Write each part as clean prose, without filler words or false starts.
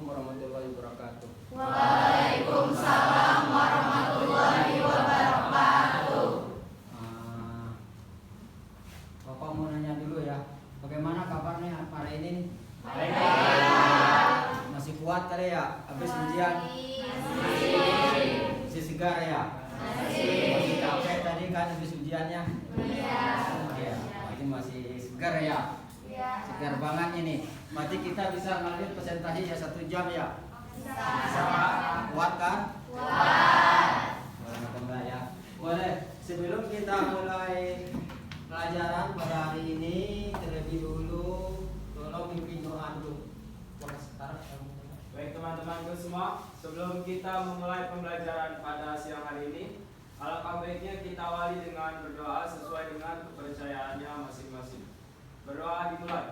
warahmatullahi wabarakatuh. Waalaikumsalam warahmatullahi wabarakatuh. Bapak mau nanya dulu ya, bagaimana kabarnya hari ini? Baik. Masih kuat kali ya? Habis ujian? Masih segar ya? Masih capek tadi kan habis ujiannya? Iya. Ini masih segar ya? Segar banget ini. Berarti kita bisa ngalir presentasi ya 1 jam ya? Bisa kuat kan? Boleh ya. Boleh. Sebelum kita mulai pelajaran pada hari ini, terlebih dulu tolong pimpin doa dulu. Baik teman-temanku semua, sebelum kita memulai pembelajaran pada siang hari ini, alangkah baiknya kita awali dengan berdoa sesuai dengan kepercayaannya masing-masing. Berdoa dimulai.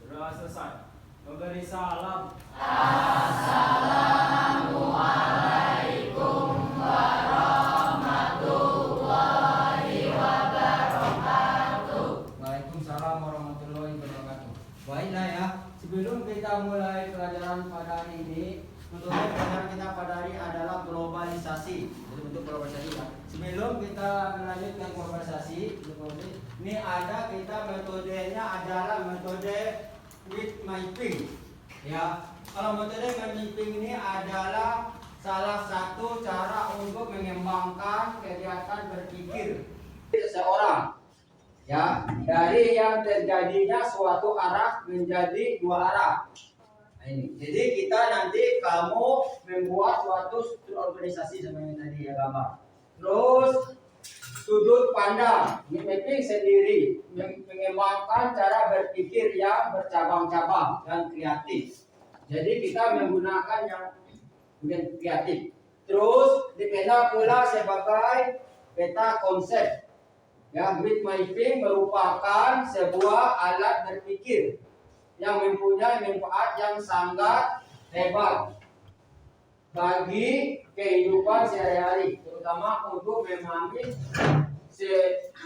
Berdoa selesai. Memberi salam. Assalamualaikum warahmatullahi wabarakatuh. Waalaikumsalam warahmatullahi wabarakatuh. Baiklah ya, sebelum kita mulai pelajaran pada hari ini, tentunya pelajaran kita pada hari ini adalah globalisasi. Jadi bentuk globalisasi ya. Sebelum kita melanjutkan globalisasi, ini ada kita metodenya adalah metode with mapping. Ya, kalau metode mapping ini adalah salah satu cara untuk mengembangkan kegiatan berpikir seseorang. Ya, dari yang terjadinya suatu arah menjadi 2 arah. Nah, ini. Jadi kita nanti kamu membuat suatu struktur organisasi seperti tadi ya gambar. Terus sudut pandang, mapping sendiri mengembangkan cara berpikir yang bercabang-cabang dan kreatif. Jadi kita menggunakan yang kreatif. Terus dikenal pula sebagai peta konsep. Ya, grid mapping merupakan sebuah alat berpikir yang mempunyai manfaat yang sangat hebat bagi kehidupan sehari-hari, terutama untuk memahami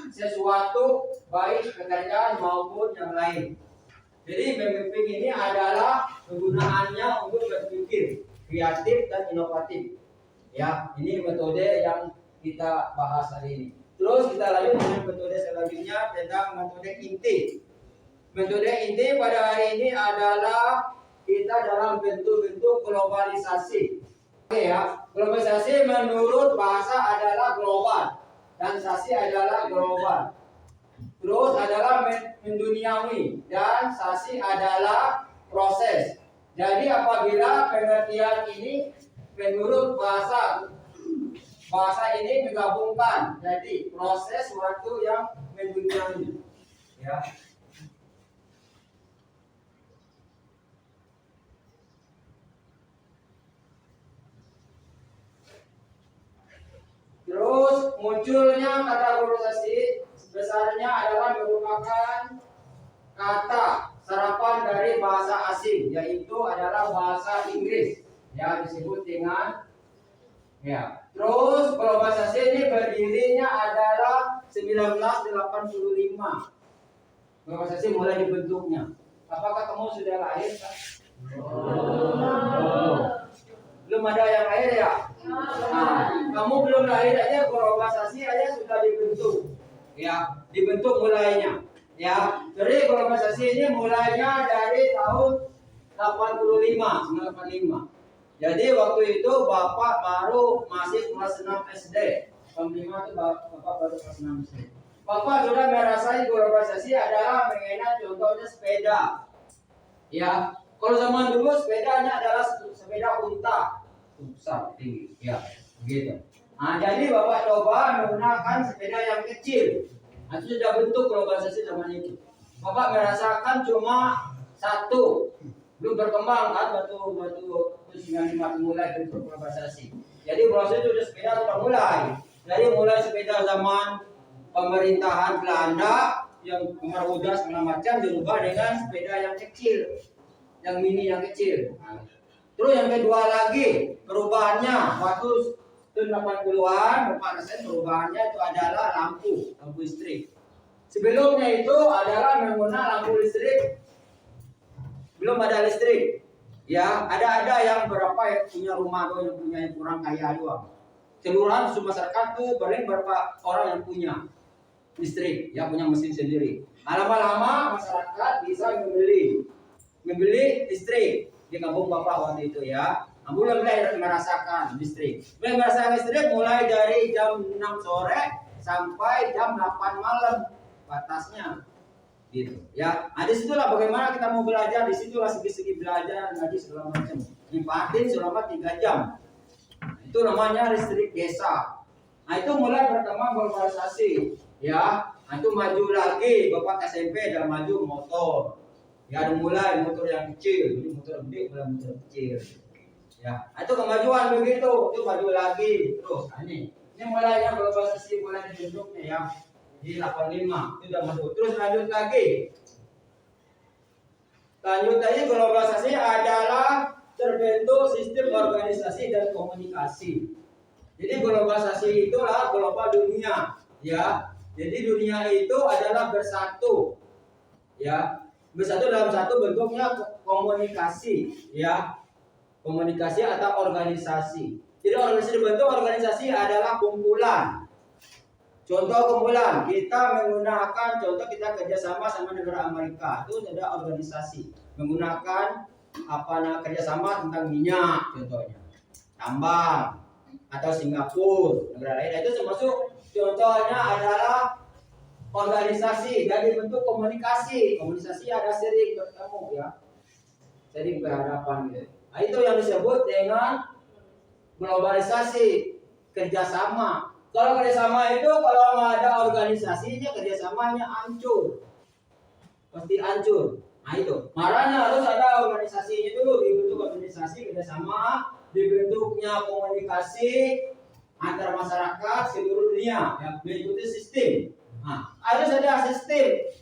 sesuatu baik pekerjaan maupun yang lain. Jadi mapping ini adalah penggunaannya untuk berpikir kreatif dan inovatif. Ya, ini metode yang kita bahas hari ini. Terus kita lanjut dengan metode selanjutnya tentang metode inti. Metode inti pada hari ini adalah kita dalam bentuk-bentuk globalisasi. Oke ya, globalisasi menurut bahasa adalah global dan sasi adalah global. Terus adalah menduniawi dan sasi adalah proses. Jadi apabila pengertian ini menurut bahasa ini digabungkan jadi proses suatu yang menduniawi. Ya. Terus munculnya kata globalisasi besarnya adalah merupakan kata serapan dari bahasa asing, yaitu adalah bahasa Inggris yang disebut dengan ya. Terus globalisasi ini berdirinya adalah 1985. Globalisasi mulai dibentuknya. Apakah kamu sudah lahir? Belum ada yang lahir ya? Nah, kamu belum lahir aja globalisasi aja sudah dibentuk. Ya, dibentuk mulainya. Ya, jadi globalisasi ini mulainya dari tahun 1985. Jadi waktu itu Bapak baru masih kelas 6 SD. Tahun 5 itu Bapak baru kelas 6 SD. Bapak sudah merasakan globalisasi adalah mengenai contohnya sepeda. Ya, kalau zaman dulu sepedanya adalah sepeda unta. Besar, tinggi. Ya, begitu. Nah, jadi Bapak coba menggunakan sepeda yang kecil. Nah, itu sudah bentuk globalisasi zaman itu. Bapak merasakan cuma satu. Belum berkembang kan batu 95 mulai bentuk globalisasi. Jadi proses itu sepeda sudah mulai. Jadi mulai sepeda zaman pemerintahan Belanda yang mempermudah segala macam dirubah dengan sepeda yang kecil, yang mini yang kecil. Terus yang kedua lagi perubahannya waktu tahun 80-an, Bapak rasain perubahannya itu adalah lampu listrik. Sebelumnya itu adalah menggunakan lampu listrik. Belum ada listrik. Ya, ada yang berapa yang punya rumah atau yang punya yang kurang kaya doang. Keseluruhan masyarakat tuh paling berapa orang yang punya listrik, ya punya mesin sendiri. Lama-lama masyarakat bisa membeli listrik di kampung Bapak waktu itu ya. Mulai merasakan listrik. Mulai merasakan listrik mulai dari jam 6 sore sampai jam 8 malam batasnya. Gitu ya. Nah, disitulah bagaimana kita mau belajar, disitulah segi-segi belajar ngaji segala macam. Nimpatin selama 3 jam. Nah, itu namanya listrik desa. Nah, itu mulai pertama globalisasi ya. Nah, itu maju lagi, Bapak SMP dan maju motor. Ya, ada mulai motor yang kecil, jadi motor gede mulai motor kecil. Ya, nah, itu kemajuan begitu, itu maju lagi terus. Nah, ini mulainya globalisasi mulai dibentuknya ya. Di 85 itu sudah masuk. Terus lanjut lagi. Lanjut lagi globalisasi adalah terbentuk sistem organisasi dan komunikasi. Jadi globalisasi itulah global dunia, ya. Jadi dunia itu adalah bersatu, ya. Bersatu dalam satu bentuknya komunikasi, ya. Komunikasi atau organisasi. Jadi organisasi bentuk organisasi adalah kumpulan. Contoh kumpulan, kita menggunakan contoh kita kerjasama sama negara Amerika, itu ada organisasi menggunakan kerjasama tentang minyak contohnya, tambang atau Singapura negara lain itu termasuk contohnya adalah organisasi dari bentuk komunikasi. Komunikasi ada sering bertemu ya, sering berhadapan gitu. Nah, itu yang disebut dengan globalisasi, kerjasama. Kalau kerjasama itu kalau nggak ada organisasinya kerjasamanya hancur, pasti hancur. Nah itu makanya harus ada organisasinya dulu, dibentuk organisasi kerjasama, dibentuknya komunikasi antar masyarakat seluruh dunia, ya mengikuti sistem. Nah, harus ada sistem.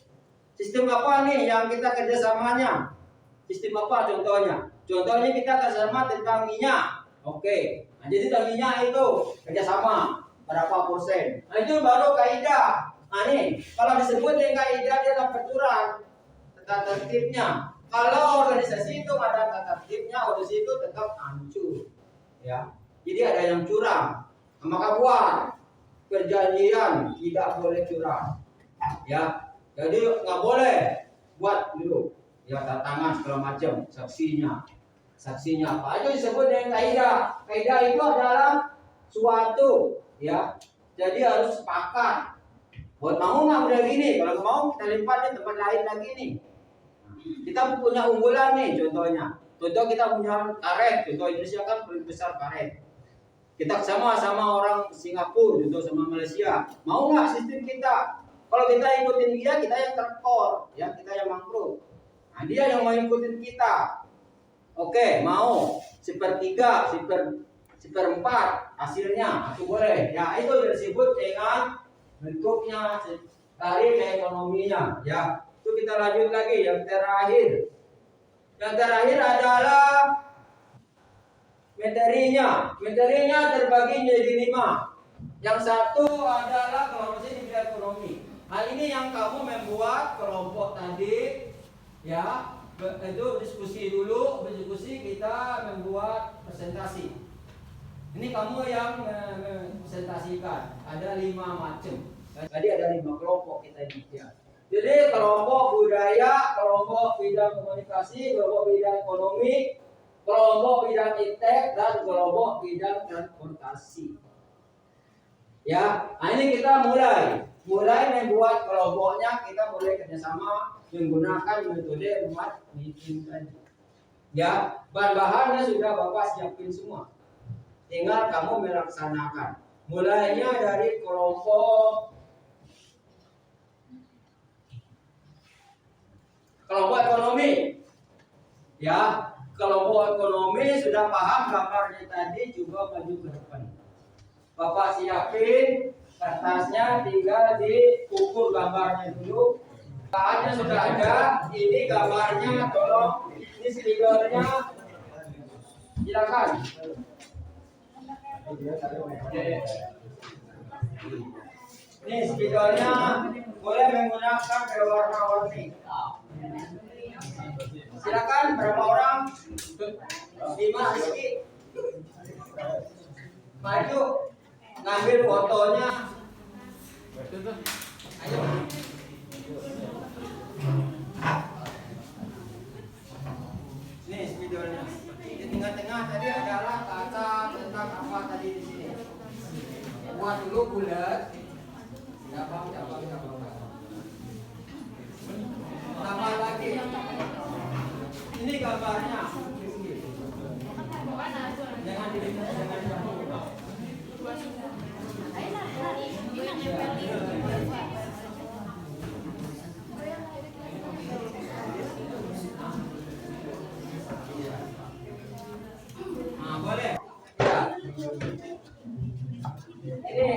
Sistem apa nih yang kita kerjasamanya? Sistem apa contohnya? Contohnya kita kerjasama tentang minyak. Oke, nah, jadi tentang minyak itu kerjasama. Berapa persen? Nah itu baru kaidah. Nah nih, kalau disebut dengan kaidah dia dapat curang tata tertibnya. Kalau organisasi itu ada tata tertibnya, organisasi itu tetap hancur. Ya, jadi ada yang curang. Maka buat perjanjian tidak boleh curang. Ya, jadi nggak boleh buat dulu. Ya tanda tangan segala macam, saksinya apa aja disebut dengan kaidah. Kaidah itu adalah suatu ya, jadi harus sepakat. Buat mau nggak udah gini, kalau mau kita lipat di tempat lain lagi nih. Kita punya unggulan nih contohnya. Contoh kita punya karet, contoh Indonesia kan paling besar karet. Kita sama orang Singapura, contoh sama Malaysia. Mau nggak sistem kita? Kalau kita ikutin dia, kita yang terkor, ya kita yang mangkrut. Nah, dia yang mau ikutin kita. Oke, mau 1/3, 1/4 hasilnya itu boleh ya, itu disebut dengan bentuknya dari ekonominya ya. Itu kita lanjut lagi yang terakhir adalah materinya terbagi menjadi 5. Yang satu adalah globalisasi di bidang ekonomi. Hal ini yang kamu membuat kelompok tadi ya, itu diskusi kita membuat presentasi. Ini kamu yang presentasikan. Ada 5 macam. Tadi ada 5 kelompok kita bicara. Jadi kelompok budaya, kelompok bidang komunikasi, kelompok bidang ekonomi, kelompok bidang iptek, dan kelompok bidang transportasi. Ya, nah ini kita mulai membuat kelompoknya. Kita mulai kerjasama menggunakan metode membuat meeting tadi. Ya, bahan-bahannya sudah Bapak siapin semua. Tinggal kamu melaksanakan. Mulainya dari kelompok ekonomi. Ya, kelompok ekonomi sudah paham gambarnya tadi, juga maju ke depan. Bapak siapin kertasnya, tinggal diukur gambarnya dulu. Bahannya sudah ada, ini gambarnya, tolong ini stikernya. Silakan. Nih spidolnya boleh menggunakan berwarna-warni. Silakan berapa orang? 5 Rizky. Maju ngambil fotonya. Ayo. Nih spidolnya. Di tengah-tengah tadi adalah kata tentang apa tadi di sini. Buat dulu bulat. Cabang. Tambah lagi. Ini gambarnya. Jangan dilihat, jangan dibuka. Nah, boleh. Ya. Ini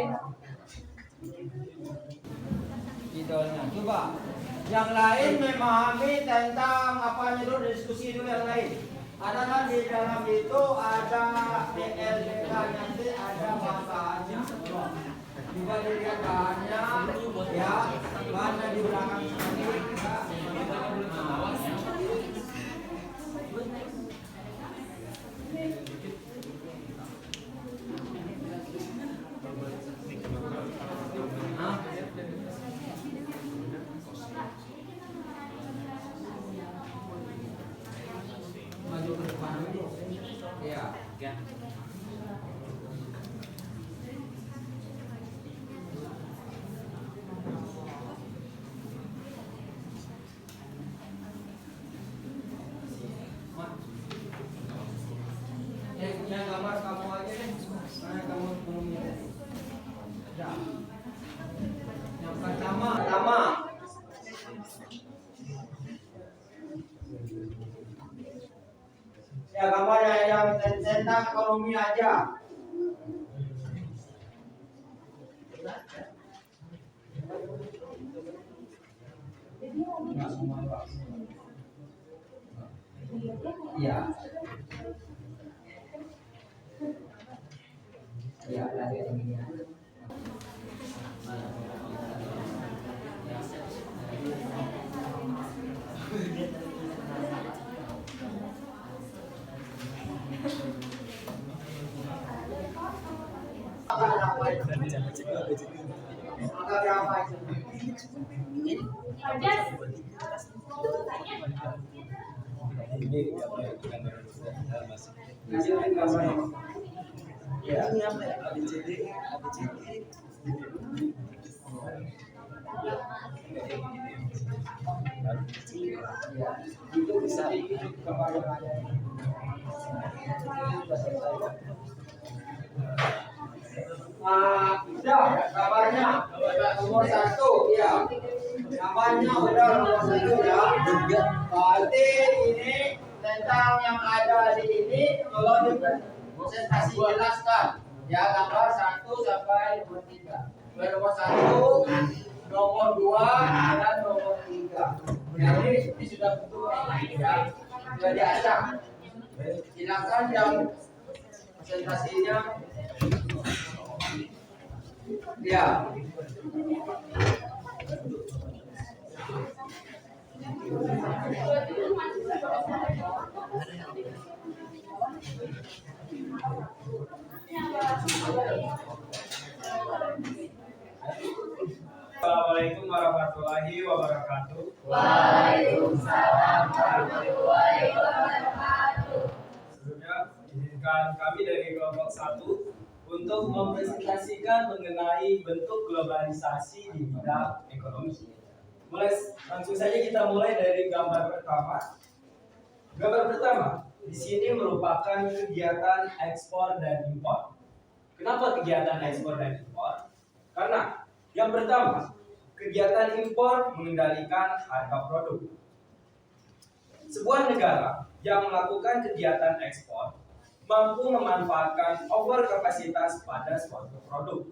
idolnya. Coba yang lain memahami tentang apa dulu, diskusi dulu yang lain. Adalah di dalam itu ada DLBK-nya, ada bahannya. Coba dilihat bahannya, ya, bahannya di belakang sini. Nah. Maju ke depan dulu. Ya. Yang gambar kamu aja deh. Mana kamu belum lihat? Ya. Yang pertama. Ya gambar yang tentang ekonomi aja. Iya. Iya, lagi ini. Itu bisa udah kabarnya nomor 1 ya, namanya udah nomor 1 ya. Berarti ini tentang yang ada di ini tolong presentasi jelaskan ya, gambar 1 sampai nomor 3. Nomor 1, nomor 2 dan nomor 3. Jadi ini sudah betul ya, sudah diacak. Silakan yang presentasinya. Ya. Assalamualaikum warahmatullahi wabarakatuh. Waalaikumsalam warahmatullahi wabarakatuh. Sebelumnya izinkan kami dari kelompok 1 untuk mempresentasikan mengenai bentuk globalisasi di bidang ekonomi. Langsung saja kita mulai dari gambar pertama. Gambar pertama di sini merupakan kegiatan ekspor dan impor. Kenapa kegiatan ekspor dan impor? Karena yang pertama, kegiatan impor mengendalikan harga produk. Sebuah negara yang melakukan kegiatan ekspor mampu memanfaatkan overkapasitas pada suatu produk.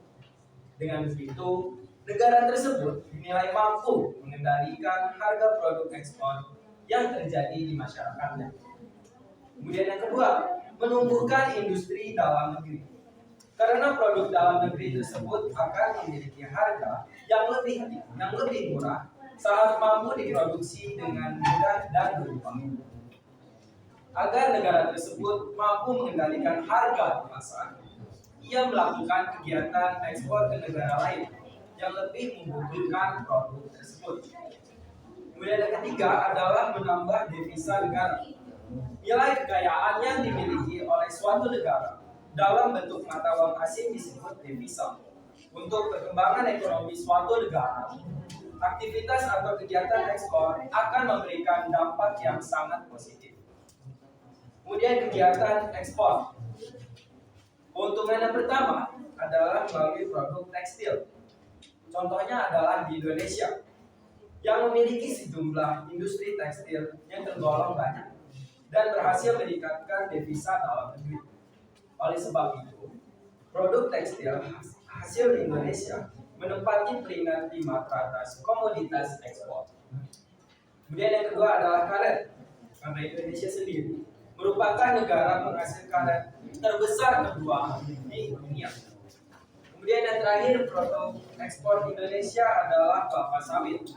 Dengan begitu, negara tersebut dinilai mampu mengendalikan harga produk ekspor yang terjadi di masyarakatnya. Kemudian yang kedua, menumbuhkan industri dalam negeri. Karena produk dalam negeri tersebut akan memiliki harga yang lebih murah saat mampu diproduksi dengan mudah dan berubah. Agar negara tersebut mampu mengendalikan harga di pasar, ia melakukan kegiatan ekspor ke negara lain yang lebih membutuhkan produk tersebut. Kemudian yang ketiga adalah menambah devisa negara. Nilai kekayaan yang dimiliki oleh suatu negara dalam bentuk mata uang asing disebut devisa. Untuk perkembangan ekonomi suatu negara, aktivitas atau kegiatan ekspor akan memberikan dampak yang sangat positif. Kemudian kegiatan ekspor. Keuntungan yang pertama adalah melalui produk tekstil. Contohnya adalah di Indonesia yang memiliki sejumlah industri tekstil yang tergolong banyak dan berhasil meningkatkan devisa dalam negeri. Oleh sebab itu, produk tekstil hasil Indonesia menempati peringkat 5 teratas komoditas ekspor. Kemudian yang kedua adalah karet. Karena Indonesia sendiri merupakan negara penghasil karet terbesar kedua di dunia. Kemudian yang terakhir produk ekspor Indonesia adalah kelapa sawit.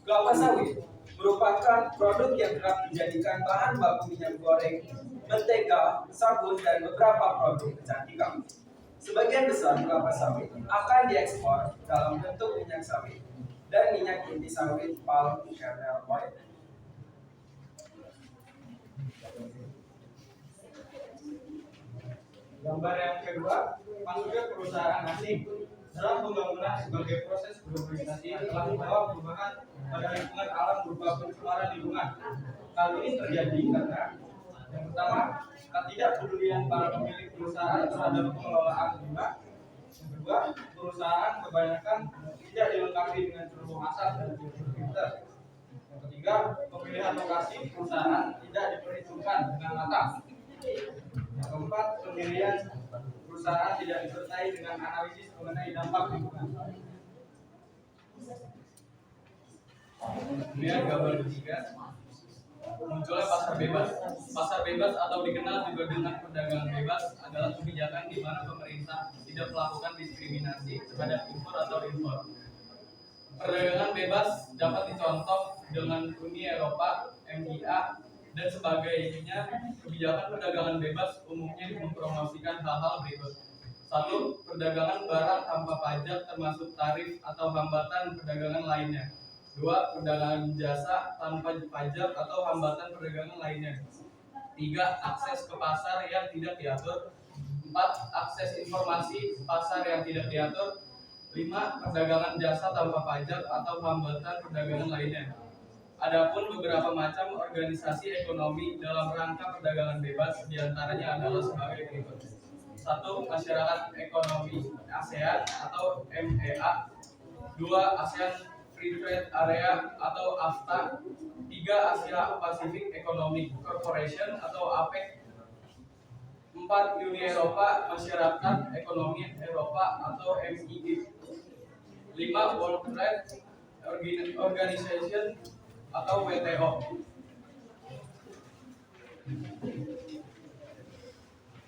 Kelapa sawit merupakan produk yang kerap dijadikan bahan baku minyak goreng, mentega, sabun, dan beberapa produk kecantikan. Sebagian besar kelapa sawit akan diekspor dalam bentuk minyak sawit dan minyak inti sawit palm kernel oil. Gambar yang kedua, maksudnya perusahaan asing dalam pembangunan sebagai proses globalisasi telah membawa perubahan pada lingkungan alam berupa pencemaran lingkungan. Hal ini terjadi karena yang pertama, ketidakpedulian para pemilik perusahaan terhadap pengelolaan limbah. Yang kedua, perusahaan kebanyakan tidak dilengkapi dengan ceruk asap dan filter. Yang ketiga, pemilihan lokasi perusahaan tidak diperhitungkan dengan matang. Yang keempat, pendirian perusahaan tidak disertai dengan analisis mengenai dampak lingkungan. Kemudian gambar ketiga, munculnya pasar bebas. Pasar bebas atau dikenal juga dengan perdagangan bebas adalah kebijakan di mana pemerintah tidak melakukan diskriminasi terhadap impor atau impor. Perdagangan bebas dapat dicontoh dengan Uni Eropa, MIA, dan sebagainya. Kebijakan perdagangan bebas umumnya mempromosikan hal-hal berikut. 1. Perdagangan barang tanpa pajak termasuk tarif atau hambatan perdagangan lainnya. 2. Perdagangan jasa tanpa pajak atau hambatan perdagangan lainnya. 3. Akses ke pasar yang tidak diatur. 4. Akses informasi pasar yang tidak diatur. 5. Perdagangan jasa tanpa pajak atau hambatan perdagangan lainnya. Adapun beberapa macam organisasi ekonomi dalam rangka perdagangan bebas diantaranya adalah sebagai berikut. 1. Masyarakat Ekonomi ASEAN atau MEA. 2. ASEAN Free Trade Area atau AFTA. 3. Asia Pacific Economic Corporation atau APEC. 4. Uni Eropa, Masyarakat Ekonomi Eropa atau MIE. 5. World Trade Organization atau WTO.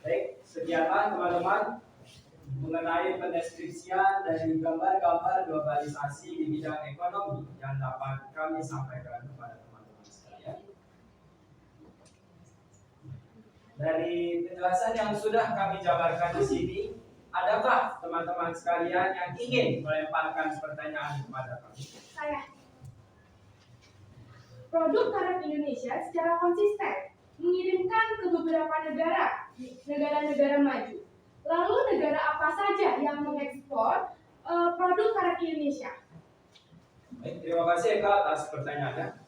Baik, sekian teman-teman mengenai pendeskripsian dari gambar-gambar globalisasi di bidang ekonomi yang dapat kami sampaikan kepada teman-teman sekalian. Dari penjelasan yang sudah kami jabarkan di sini, adakah teman-teman sekalian yang ingin melemparkan pertanyaan kepada kami? Saya. Produk karet Indonesia secara konsisten mengirimkan ke beberapa negara maju. Lalu negara apa saja yang mengekspor produk karet Indonesia? Baik, terima kasih Eka atas pertanyaannya.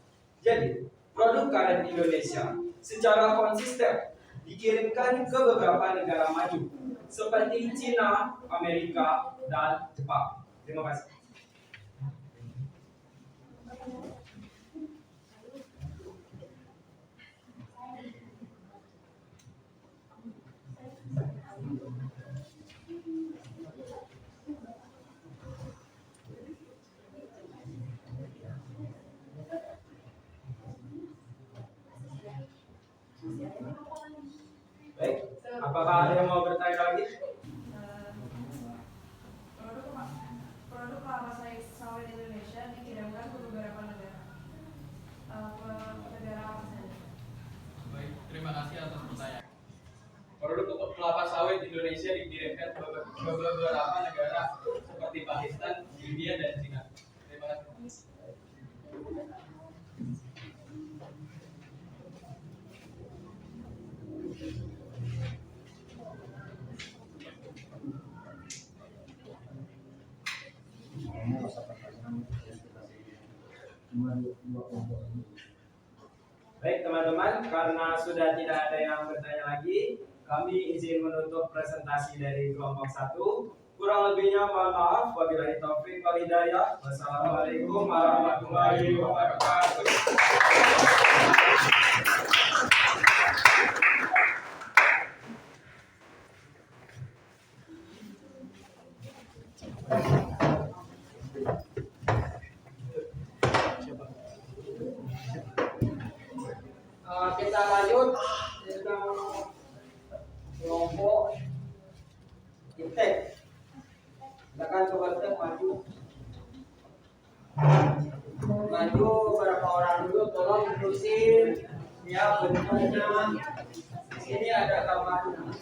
Jadi, produk karet Indonesia secara konsisten dikirimkan ke beberapa negara maju seperti Cina, Amerika, dan Jepang. Terima kasih. Baik, apakah ada yang mau bertanya lagi? pegawai di Indonesia dikirimkan ke beberapa negara. Negara apa saja? Baik, terima kasih atas pertanyaan. Produk kelapa sawit Indonesia dikirimkan ke beberapa negara seperti Pakistan, India, dan Cina. Terima kasih. Baik teman-teman, karena sudah tidak ada yang bertanya lagi, kami izin menutup presentasi dari kelompok 1. Kurang lebihnya mohon maaf. Wabillahi taufik wal hidayah. Wassalamualaikum warahmatullahi wabarakatuh. Kita lanjut dengan kelompok Iptek. Silakan coba Iptek maju. Maju beberapa orang dulu, tolong terusin ya bentuknya. Di sini ada gambarnya.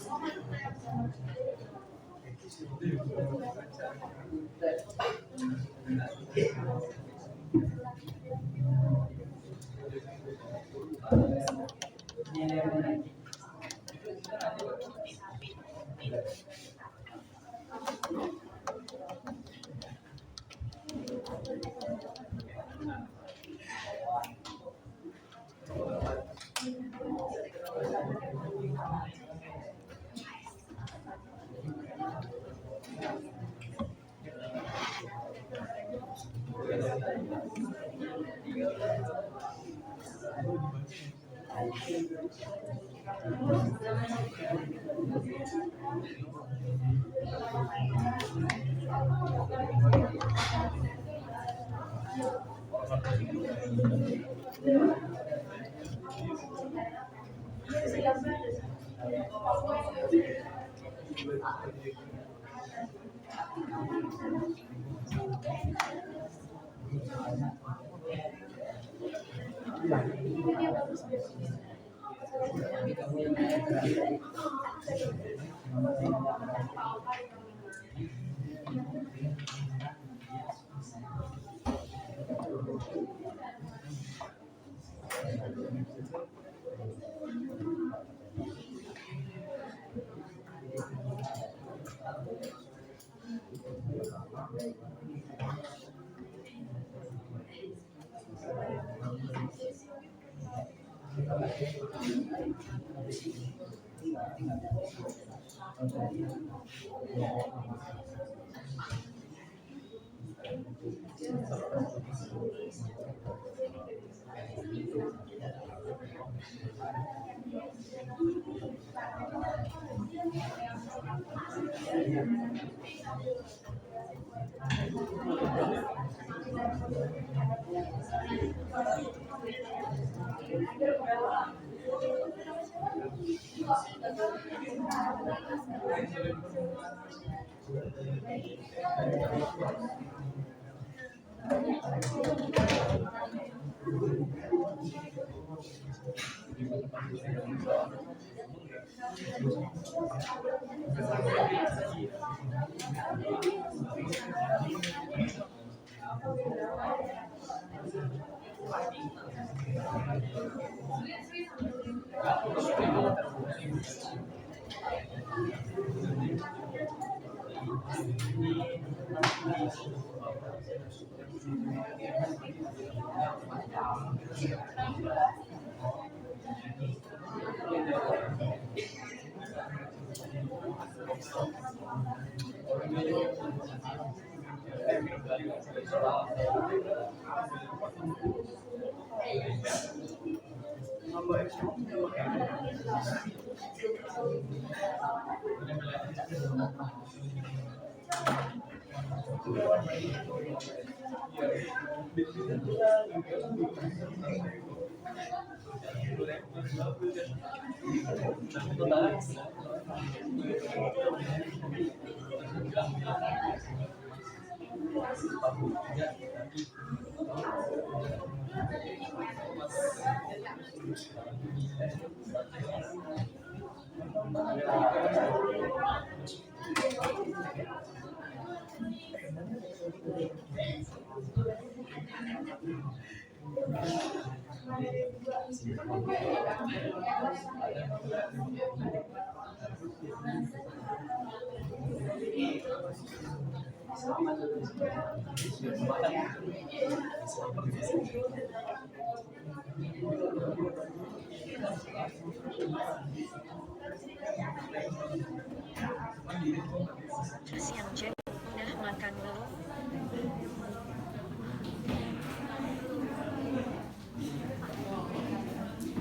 Kasihan Jack, udah makan belum?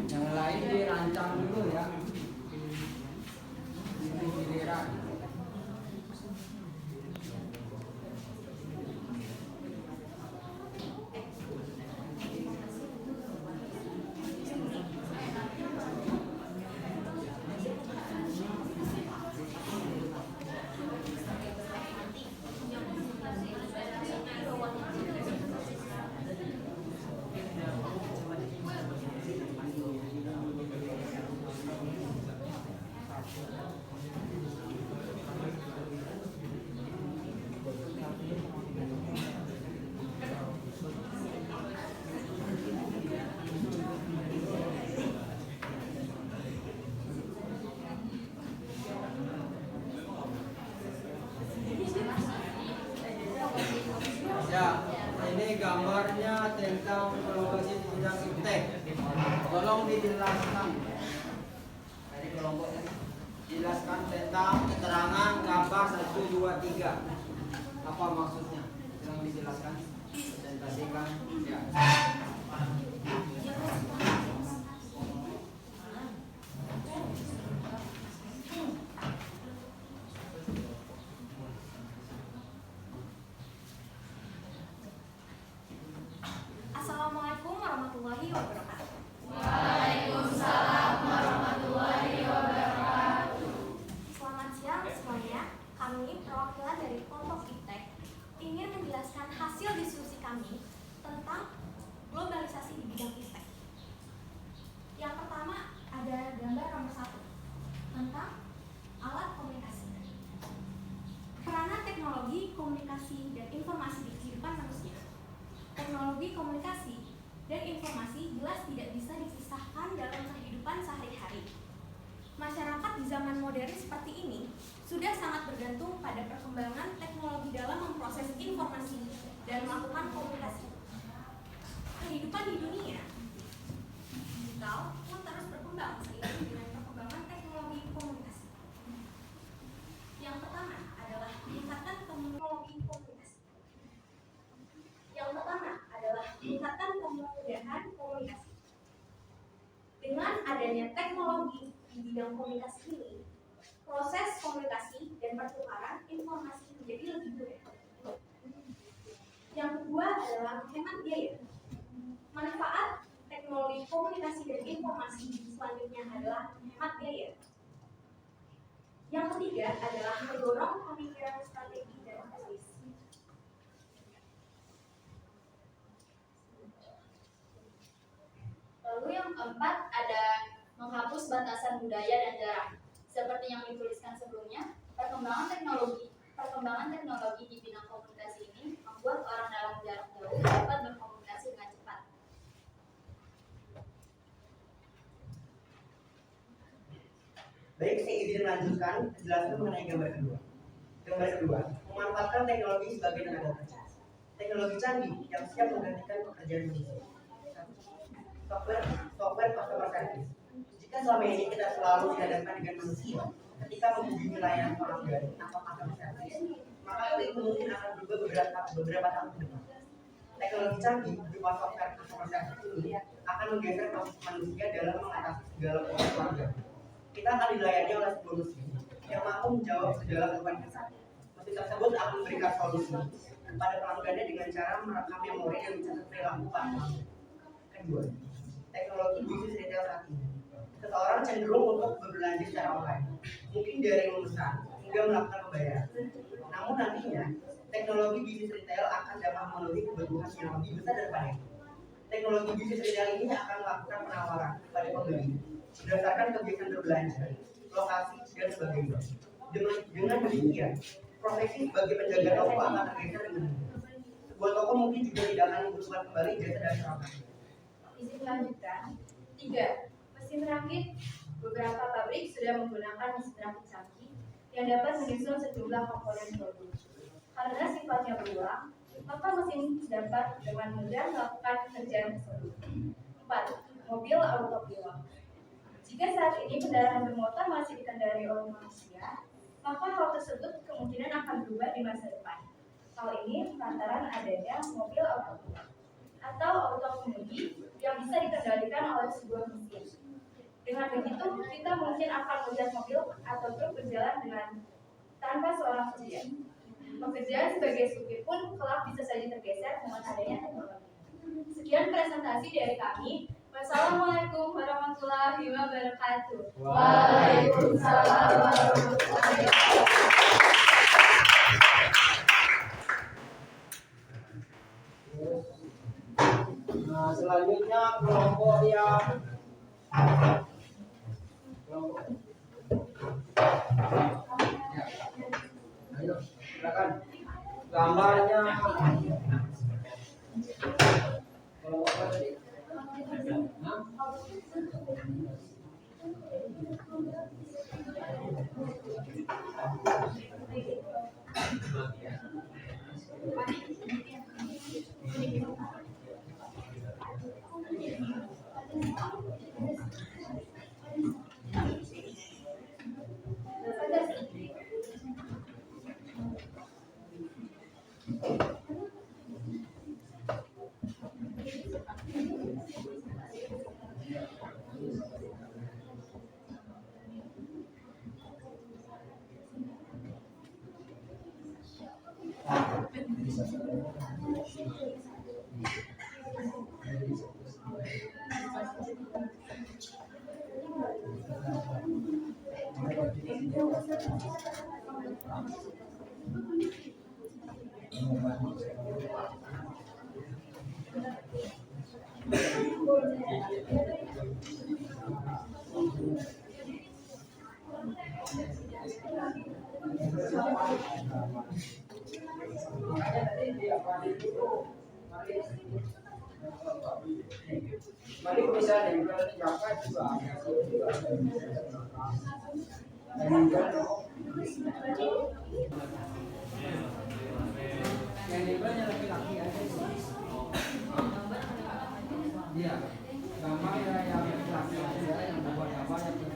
Yang lain dirancang dulu ya. Ini giliran. Ya, ini gambarnya tentang lokasi di bidang iptek. Tolong dijelaskan. Dari kelompok ini. Jelaskan tentang keterangan gambar 1, 2, 3. Apa maksudnya? Yang dijelaskan, presentasikan. Ya. Assalamualaikum warahmatullahi wabarakatuh. Selamat siang semuanya. Kami perwakilan dari kelompok iptek ingin menjelaskan hasil diskusi kami tentang globalisasi di bidang iptek. Yang pertama ada gambar nomor 1 tentang alat komunikasi. Peranan teknologi komunikasi dan informasi di kehidupan manusia. Teknologi komunikasi dan informasi jelas tidak bisa dipisahkan dalam kehidupan sehari-hari. Masyarakat di zaman modern seperti ini sudah sangat bergantung pada perkembangan teknologi dalam memproses informasi dan melakukan komunikasi. Kehidupan di dunia digital pun terus berkembang seiring dengan perkembangan teknologi komunikasi. Yang pertama adalah meningkatkan teknologi komunikasi. Yang pertama adalah meningkatkan kemudahan komunikasi. Dengan adanya teknologi di bidang komunikasi ini, proses komunikasi dan pertukaran informasi menjadi lebih mudah. Yang kedua adalah menghemat biaya. Manfaat teknologi komunikasi dan informasi selanjutnya adalah menghemat biaya. Yang ketiga adalah mendorong pemikiran strategi dan bisnis. Lalu yang keempat ada menghapus batasan budaya dan jarak. Seperti yang dituliskan sebelumnya, perkembangan teknologi di bidang komunikasi ini membuat orang dalam jarak jauh dapat berkomunikasi dengan cepat. Baik, saya izin melanjutkan penjelasan mengenai gambar kedua. Gambar kedua, memanfaatkan teknologi sebagai tenaga kerja. Teknologi canggih yang siap menggantikan pekerjaan manusia. Software customer service. Jika selama ini kita selalu dihadapkan dengan manusia, ketika menghubungi layanan pelanggan atau customer service, maka hal itu mungkin akan berubah beberapa tahun ke depan. Teknologi canggih berupa software customer service ini akan menggeser proses manusia dalam mengatasi segala proses pelanggan. Kita akan dilayani oleh sebuah mesin yang mampu menjawab segala keluhan kita. Mesin tersebut akan memberikan solusi kepada pelanggannya dengan cara merekam memori dan mencatat perilaku pelanggan. Kedua, teknologi bisnis retail saat ini. Seseorang cenderung untuk berbelanja secara online, mungkin dari yang memesan hingga melakukan pembayaran. Namun nantinya, teknologi bisnis retail akan dapat memenuhi kebutuhan yang lebih besar daripada itu. Teknologi bisnis retail ini akan melakukan penawaran kepada pembeli berdasarkan kebiasaan berbelanja, lokasi, dan sebagainya. Dengan demikian, profesi sebagai penjaga toko akan tergeser dengan mudah. Sebuah toko mungkin juga tidak akan membutuhkan kembali jasa dan perawatan. Izin melanjutkan. 3. Mesin rakit. Beberapa pabrik sudah menggunakan mesin rakit canggih yang dapat menyusun sejumlah komponen produk. Karena sifatnya berulang, maka mesin dapat dengan mudah melakukan pekerjaan tersebut. 4. Mobil autopilot. Jika saat ini kendaraan bermotor masih dikendarai oleh manusia, maka hal tersebut kemungkinan akan berubah di masa depan. Hal ini lantaran adanya mobil autopilot atau automobili yang bisa dikendalikan oleh sebuah mesin. Dengan begitu, kita mungkin akan melihat mobil atau truk berjalan dengan tanpa seorang supir. Pekerjaan sebagai supir pun kelak bisa saja tergeser dengan adanya teknologi. Sekian presentasi dari kami. Wassalamualaikum warahmatullahi wabarakatuh. Waalaikumsalam warahmatullahi wabarakatuh. Nah, selanjutnya kelompok yang ayo silakan gambarnya kelompok apa tadi? Hah? Mari bisa dikerjakan juga. Yang dibelannya laki-laki aja sih. Iya, gambar yang laki-laki aja yang buat gambar yang ada di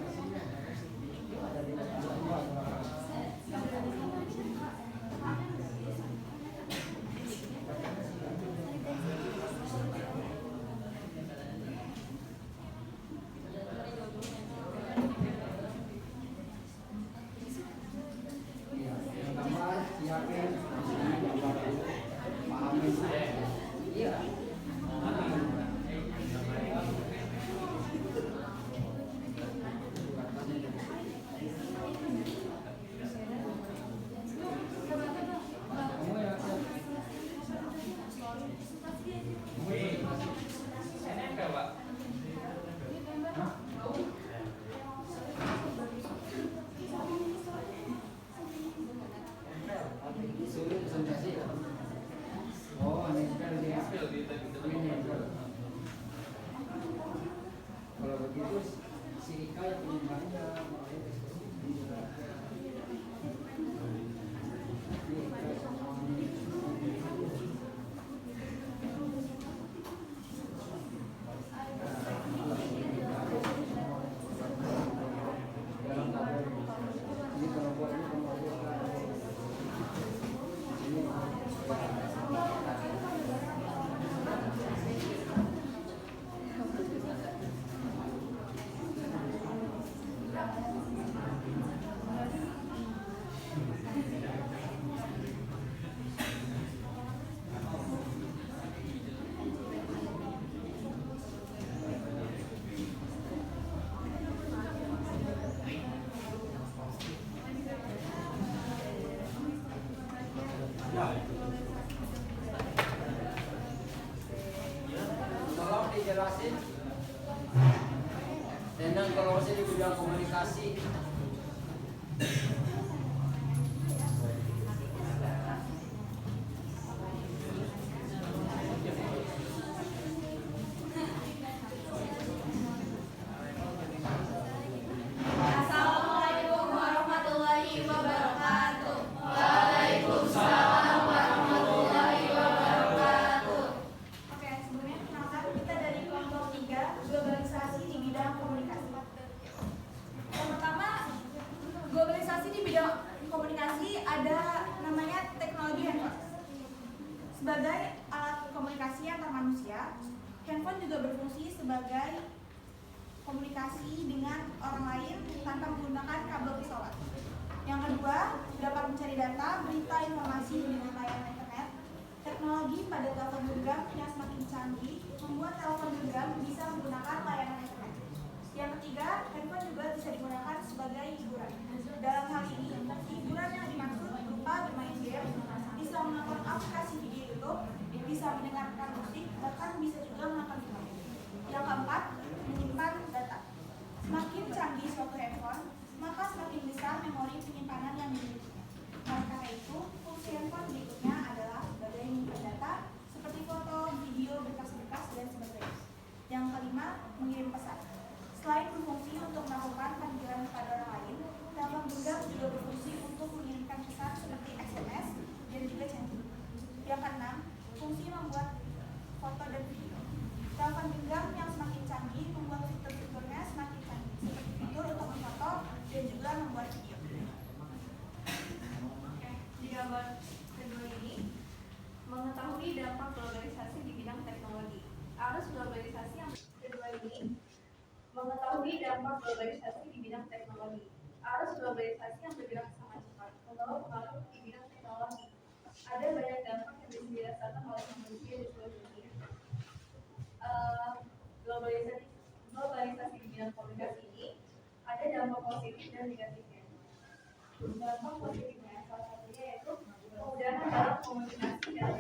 kalau begitu si Ika yang penyumbangnya bidang komunikasi. Assalamualaikum warahmatullahi wabarakatuh. Oke, sebelumnya kenalkan kita dari kelompok 3 globalisasi di bidang komunikasi. Yang pertama, globalisasi di bidang komunikasi ada namanya teknologi handphone. Sebagai alat komunikasi antar manusia, handphone juga berfungsi sebagai komunikasi dengan orang lain tanpa menggunakan kabel pesawat. Yang kedua, dapat mencari data, berita, informasi dengan layanan internet. Teknologi pada telepon genggam yang semakin canggih membuat telepon genggam bisa menggunakan layanan internet. Yang ketiga, handphone juga bisa digunakan sebagai hiburan. Dalam hal ini, hiburan yang dimaksud berupa bermain game, bisa menonton aplikasi video YouTube, bisa mendengarkan musik, bahkan bisa juga menonton film. Yang keempat, menyimpan data. Semakin canggih suatu handphone, maka semakin besar memori penyimpanan yang dimilikinya. Oleh karena itu, fungsi handphone berikutnya adalah sebagai menyimpan data seperti foto, video, berkas-berkas, dan sebagainya. Yang kelima, mengirim pesan. Selain berfungsi untuk melakukan panggilan kepada orang lain, telepon genggam juga berfungsi untuk mengirimkan pesan seperti SMS dan juga chatting. Yang keenam, fungsi membuat foto dan video. Telepon genggam yang semakin canggih membuat fitur-fiturnya semakin canggih, seperti fitur untuk memfoto dan juga membuat video. Oke, di gambar kedua ini mengetahui dampak globalisasi di bidang teknologi. Arus globalisasi yang kedua ini mengetahui dampak globalisasi di bidang teknologi. Arus globalisasi yang bergerak sangat cepat membawa pengaruh di bidang teknologi. Ada banyak dampak yang bisa dirasakan oleh manusia di seluruh dunia. Globalisasi di bidang komunikasi ini ada dampak positif dan negatifnya. Dampak positifnya salah satunya yaitu kemudahan dalam komunikasi dan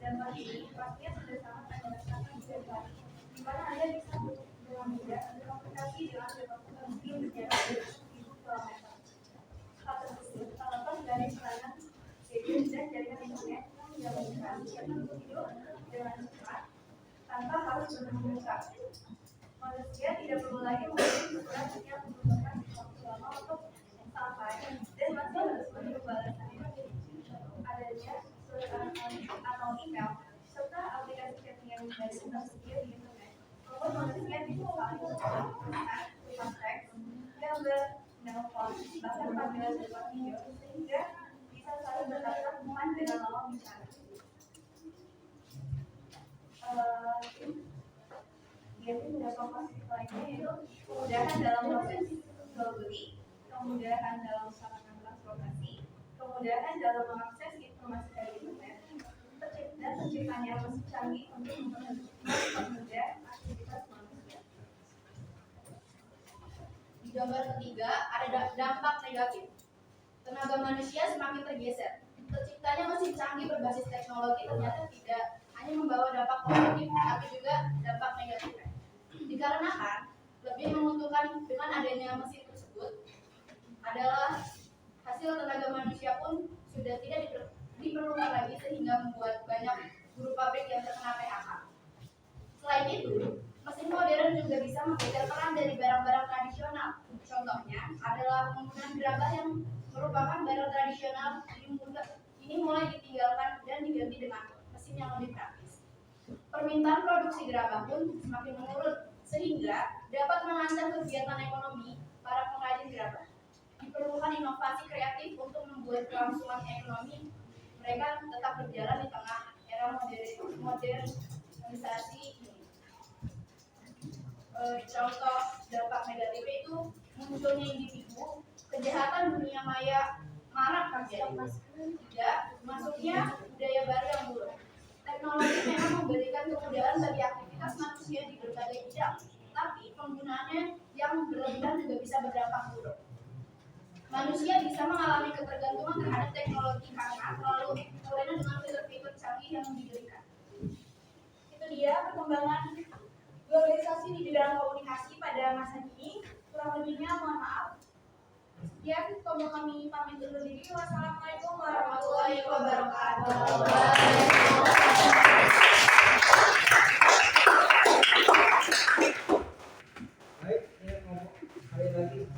dampak ini pastinya sudah sangat dirasakan setiap hari, di mana Anda bisa dengan mudah berkomunikasi dengan siapapun mungkin berjarak 1.000 km. Hal tersebut terlepas dari peranan gadget dan jaringan internet yang memungkinkan siapa untuk hidup dengan cepat tanpa harus berkomunikasi. Manusia tidak perlu lagi mengirim surat yang membutuhkan waktu lama untuk sampai dan masih harus menunggu balasan. Adanya surat elektronik atau email serta aplikasi chatting yang tersedia di internet membuat manusia bisa saling berhubungan lewat teks, gambar, nelpon, bahkan panggilan lewat video sehingga bisa saling bertatap muka dengan lawan bicara. Jadi beberapa positif lainnya yaitu kemudahan dalam proses jual beli, kemudahan dalam sarana transportasi, kemudahan dalam mengakses informasi dari internet, dan terciptanya mesin canggih untuk mempermudah aktivitas manusia. Di gambar ketiga ada dampak negatif. Tenaga manusia semakin tergeser. Terciptanya mesin canggih berbasis teknologi ternyata tidak hanya membawa dampak positif, tapi juga dampak negatif. Dikarenakan lebih menguntungkan dengan adanya mesin tersebut adalah hasil tenaga manusia pun sudah tidak diperlukan lagi sehingga membuat banyak buruh pabrik yang terkena PHK. Selain itu, mesin modern juga bisa menggeser peran dari barang-barang tradisional. Contohnya adalah penggunaan gerabah yang merupakan barang tradisional ini mulai ditinggalkan dan diganti dengan mesin yang lebih praktis. Permintaan produksi gerabah pun semakin menurun sehingga dapat mengancam kegiatan ekonomi para pengrajin gerabah. Diperlukan inovasi kreatif untuk membuat kelangsungan ekonomi mereka tetap berjalan di tengah era modernisasi ini. Contoh dampak negatifnya itu munculnya individu, kejahatan dunia maya marak terjadi. Tidak, masuknya budaya baru yang buruk. Teknologi memang memberikan kemudahan bagi aktivitas manusia di berbagai bidang, tapi penggunaannya yang berlebihan juga bisa berdampak buruk. Manusia bisa mengalami ketergantungan terhadap teknologi karena terlalu terlena dengan fitur-fitur canggih yang diberikan. Itu dia perkembangan globalisasi di bidang komunikasi pada masa kini. Kurang lebihnya mohon maaf. Sekian, kami pamit undur diri. Wassalamualaikum warahmatullahi wabarakatuh. Baik, ini ngomong sekali lagi.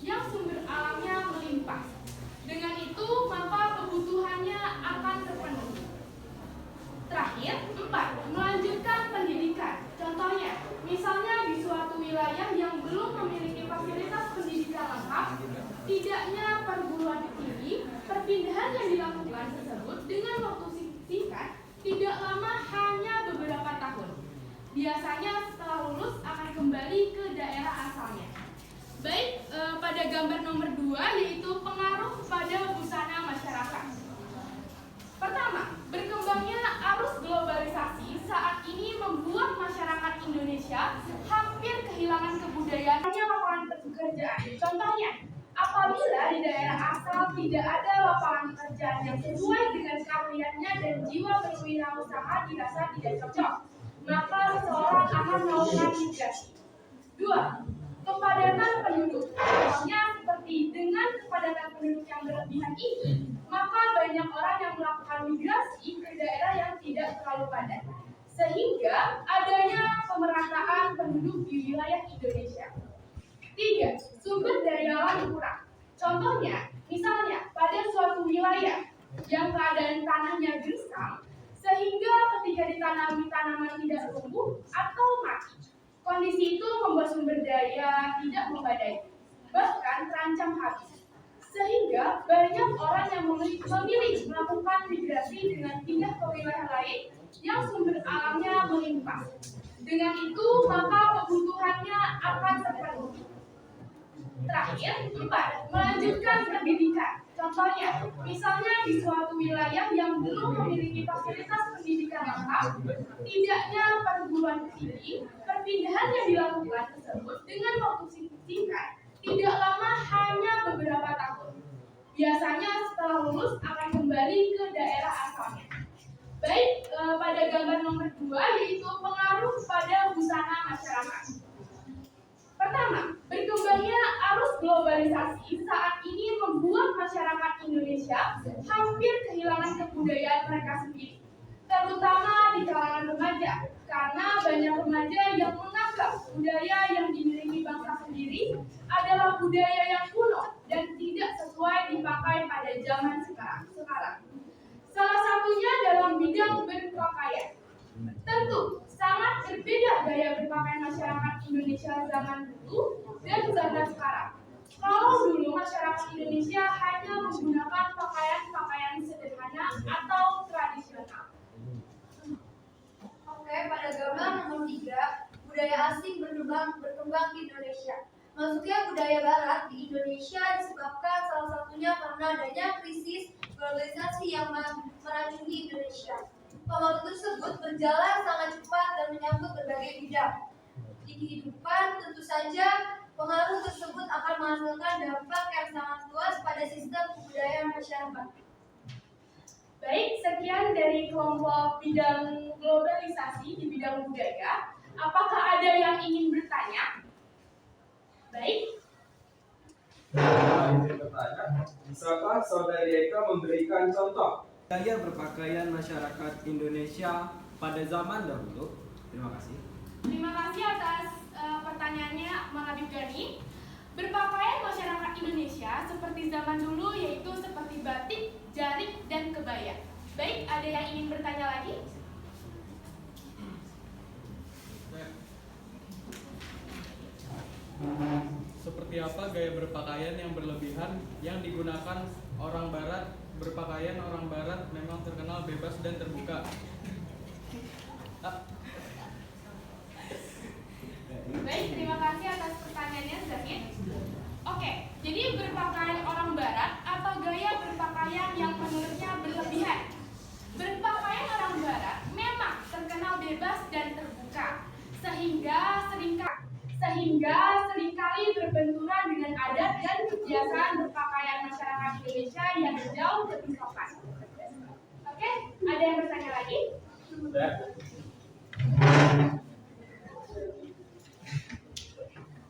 yang sumber alamnya melimpah. Dengan itu, maka kebutuhannya akan terpenuhi. Terakhir, 4. Melanjutkan pendidikan. Contohnya, misalnya di suatu wilayah yang belum memiliki fasilitas pendidikan lengkap, tidaknya perguruan tinggi, perpindahan yang dilakukan tersebut dengan waktu singkat, tidak lama hanya beberapa tahun. Biasanya setelah lulus akan kembali ke daerah asalnya. Baik, pada gambar nomor 2 yaitu pengaruh pada busana masyarakat. Pertama, berkembangnya arus globalisasi saat ini membuat masyarakat Indonesia hampir kehilangan kebudayaannya lapangan pekerjaan. Contohnya, apabila di daerah asal tidak ada lapangan pekerjaan yang sesuai dengan keahliannya dan jiwa berwirausaha dirasa tidak cocok, maka seseorang akan melakukan migrasi. 2. Kepadatan penduduk. Contohnya seperti dengan kepadatan penduduk yang berlebihan ini, maka banyak orang yang melakukan migrasi ke daerah yang tidak terlalu padat, sehingga adanya pemerataan penduduk di wilayah Indonesia. 3. Sumber daya alam kurang. Contohnya, misalnya pada suatu wilayah yang keadaan tanahnya gersang, sehingga ketika ditanami tanaman tidak tumbuh atau mati. Kondisi itu membuat sumber daya tidak memadai, bahkan terancam habis. Sehingga banyak orang yang memilih melakukan migrasi dengan pindah ke wilayah lain yang sumber alamnya melimpah. Dengan itu, maka kebutuhannya akan terpenuhi. Terakhir, 4. Melanjutkan pendidikan. Contohnya, misalnya di suatu wilayah yang belum memiliki fasilitas pendidikan lengkap, tidaknya perguruan tinggi, perpindahan yang dilakukan tersebut dengan waktu singkat, tidak lama hanya beberapa tahun. Biasanya setelah lulus akan kembali ke daerah asalnya. Baik, pada gambar nomor 2 yaitu pengaruh pada busana masyarakat. Pertama, berkembangnya arus globalisasi saat ini membuat masyarakat Indonesia hampir kehilangan kebudayaan mereka sendiri, terutama di kalangan remaja, karena banyak remaja yang menganggap budaya yang dimiliki bangsa sendiri adalah budaya yang kuno dan tidak sesuai dipakai pada zaman sekarang. Salah satunya dalam bidang berpakaian. Tentu, sangat berbeda gaya berpakaian masyarakat Indonesia zaman dulu dan zaman sekarang. Kalau dulu masyarakat Indonesia hanya menggunakan pakaian-pakaian sederhana atau tradisional. Oke, pada gambar nomor 3, budaya asing berkembang di Indonesia. Masuknya budaya barat di Indonesia disebabkan salah satunya karena adanya krisis globalisasi yang meracuni Indonesia. Pengaruh tersebut berjalan sangat cepat dan menyangkut berbagai bidang. Di kehidupan, tentu saja pengaruh tersebut akan menghasilkan dampak yang sangat luas pada sistem kebudayaan masyarakat. Baik, sekian dari kelompok bidang globalisasi di bidang budaya. Apakah ada yang ingin bertanya? Baik. Izin bertanya, bisakah Saudari Eka memberikan contoh Gaya berpakaian masyarakat Indonesia pada zaman dahulu? Terima kasih. Terima kasih atas pertanyaannya, Mang Habib Gani. Berpakaian masyarakat Indonesia seperti zaman dulu yaitu seperti batik, jarik, dan kebaya. Baik, ada yang ingin bertanya lagi? Seperti apa gaya berpakaian yang berlebihan yang digunakan orang barat? Berpakaian orang barat memang terkenal bebas dan terbuka. Baik, terima kasih atas pertanyaannya, Zahid. Oke, jadi berpakaian orang barat atau gaya berpakaian yang menurutnya berlebihan. Berpakaian orang barat memang terkenal bebas dan terbuka, sehingga seringkali berbenturan dengan adat dan kebiasaan berpakaian masyarakat Indonesia yang jauh lebih sopan. Oke, ada yang bertanya lagi?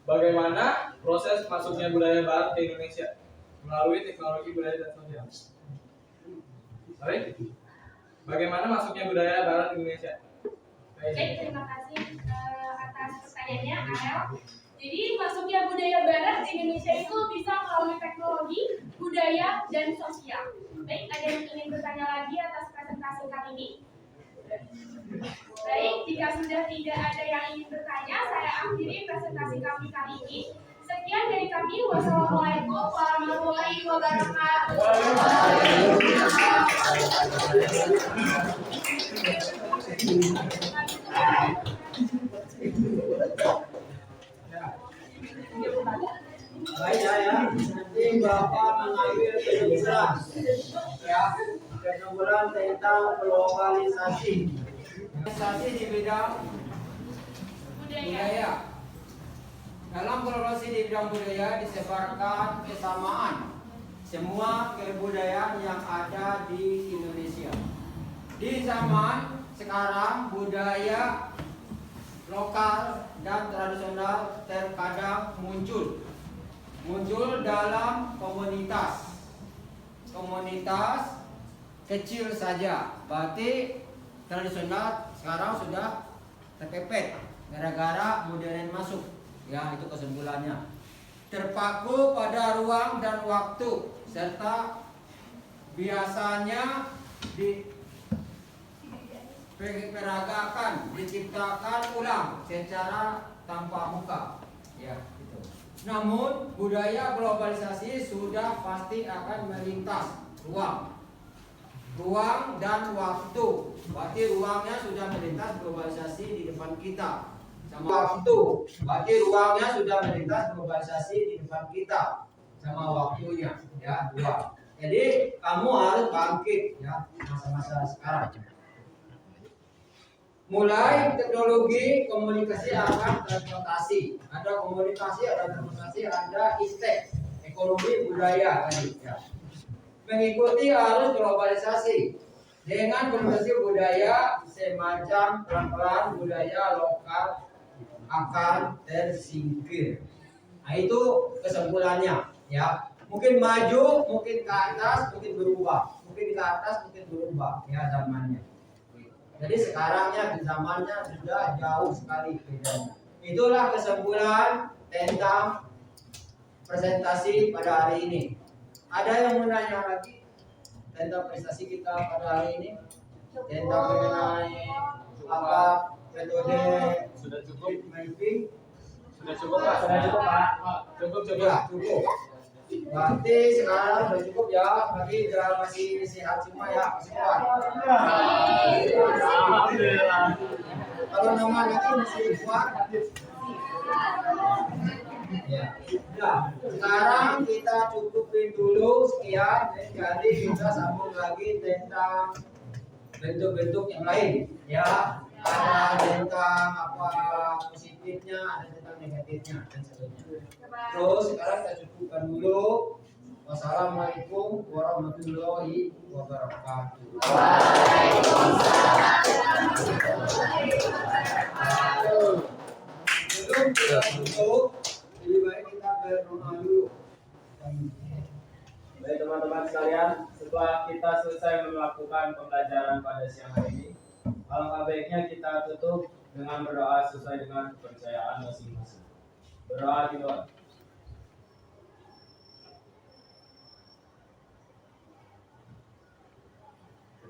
Bagaimana proses masuknya budaya barat ke Indonesia melalui teknologi budaya dan sosial? Baik. Bagaimana masuknya budaya barat ke Indonesia? Baik, terima kasih atas pertanyaannya, Arel. Jadi masuknya budaya barat di Indonesia itu bisa budaya, dan sosial. Baik, ada yang ingin bertanya lagi atas presentasi kali ini? Baik, jika sudah tidak ada yang ingin bertanya, saya akhiri presentasi kami kali ini. Sekian dari kami. Wassalamualaikum warahmatullahi wabarakatuh. Baik ya. Nanti Bapak mengambil kesimpulan ya, kesimpulan tentang globalisasi. Globalisasi di bidang budaya. Dalam globalisasi di bidang budaya disebarkan kesamaan semua kebudayaan yang ada di Indonesia. Di zaman sekarang budaya lokal dan tradisional terkadang muncul dalam komunitas kecil saja. Berarti tradisional sekarang sudah terpepet gara-gara modern masuk. Ya, itu kesimpulannya. Terpaku pada ruang dan waktu serta biasanya diciptakan ulang secara tanpa muka. Ya, gitu. Namun budaya globalisasi sudah pasti akan melintas ruang dan waktu. Berarti ruangnya sudah melintas globalisasi di depan kita. Sama waktu, berarti ruangnya sudah melintas globalisasi di depan kita. Sama waktunya, ya, ruang. Jadi kamu harus bangkit ya masa-masa sekarang. Mulai teknologi komunikasi akan transportasi. Ada komunikasi, ada transportasi, ada istek, ekonomi budaya tadi ya. Mengikuti arus globalisasi. Dengan globalisasi budaya semacam pelan-pelan budaya lokal akan tersingkir. Nah, itu kesimpulannya ya. Mungkin maju, mungkin ke atas, mungkin berubah. Mungkin ke atas, mungkin berubah ya zamannya. Jadi sekarangnya di zamannya sudah jauh sekali bedanya. Itulah kesimpulan tentang presentasi pada hari ini. Ada yang mau nanya lagi tentang prestasi kita pada hari ini? Tentang mengenai apa metode Sudah cukup. mapping? Sudah cukup Pak. Sudah cukup Pak. Cukup. Ya, cukup. Berarti sekarang sudah cukup ya. Bagi masih sehat semua ya, masih kuat. Alhamdulillah. Kalau nama lagi masih kuat. Ya. Nah, sekarang kita cukupin dulu sekian. Jadi kita sambung lagi tentang bentuk-bentuk yang lain. Ya, ada tentang apa positifnya, ada tentang negatifnya dan seterusnya. Terus sekarang kita cukupkan dulu. Wassalamualaikum warahmatullahi wabarakatuh. Sebelum kita tutup, lebih baik kita berdoa dulu. Baik teman-teman sekalian, setelah kita selesai melakukan pembelajaran pada siang hari ini, alangkah baiknya kita tutup dengan berdoa sesuai dengan kepercayaan masing-masing. Berdoa gitu.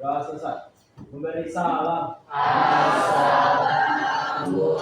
Doa selesai. Memberi salam. Assalamualaikum.